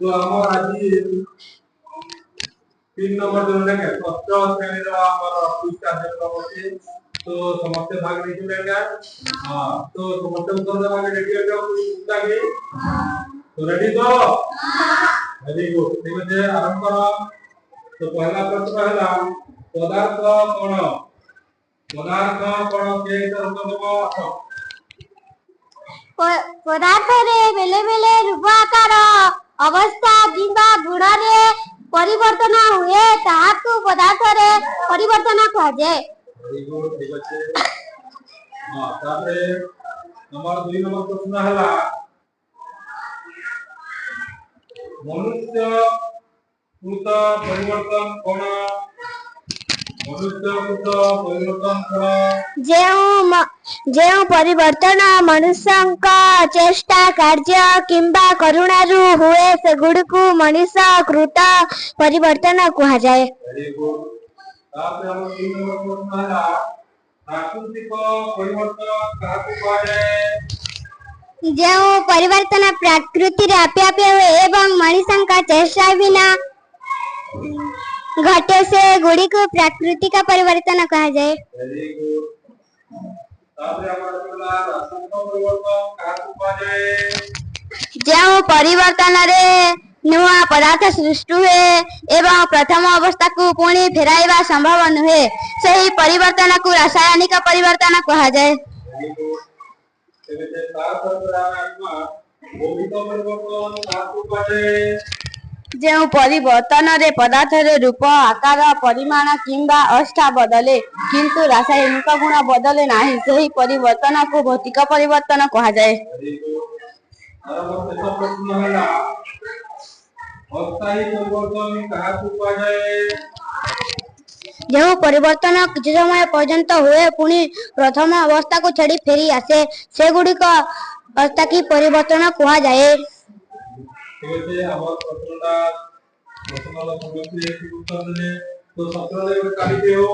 तो हम आज 3 नंबर जो लेंगे षष्ठ श्रेणी रो हमर क्विज कार्यक्रम अछि तो समस्त भाग नहीं लेंगे। हां तो समस्त उत्तर देबा के रेडी हो जाओ के तो रेडी तो वेरी गुड ठीक है आरंभ करो। तो पहला प्रश्न है पदार्थ कोन के उत्तर देबो पदार्थ रे बेले बेले रूप आकार अवस्था किंबा गुण रे परिवर्तन हुए ताहाकु पदार्थ रे परिवर्तन कहा जाए। वेरी गुड ठीक আছে। हां तापरे नंबर 2 नंबर प्रश्न हला मनुष्य कृत परिवर्तन कोन जेउ परिवर्तन मनुष्यंका चेष्टा कार्य किंबा करुणारू हुए सेगुड़िकु मनुष्य कृत परिवर्तन कहा जाए। वेरी गुड तापरे हम 3 नंबर प्रश्न हला प्राकृतिक परिवर्तन काहकु कहा जाए। जेउ परिवर्तन प्रकृति रे आपे आपे हुए एवं मनुष्यंका चेष्टा बिना घटे से गुड़ी को प्राकृतिक परिवर्तन कहा जाए। वेरी गुड तापरे हमर बोला रासायनिक परिवर्तन काहकु कहा जाए। जेउ परिवर्तन रे नुआ पदार्थ सृष्टि हुए एवं प्रथम अवस्था को पुणी फेराइबा संभव नुहे सही परिवर्तन को रासायनिक परिवर्तन कहा जाए। वेरी गुड तेबे तार पर आत्मा भौतिक परिवर्तन काहकु कहा जाए। जेउ परिवर्तन रे पदार्थ रे रूप आकार परिमाण किंबा अवस्था बदले किंतु रासायनिक गुण बदले नाही सही परिवर्तन को भौतिक परिवर्तन कहा जाए। वेरी गुड आरंभ से प्रश्न हला अस्थायी परिवर्तन काहकु कहा जाए। जेउ परिवर्तन किछि समय पर्यंत हुए पुणी प्रथम अवस्था को छड़ी फेरी आसे से गुडी को अस्थायी परिवर्तन कहा जाए। ठीक है हमर प्रश्नला समस्या के उत्तर देने तो सत्र ले काली के हो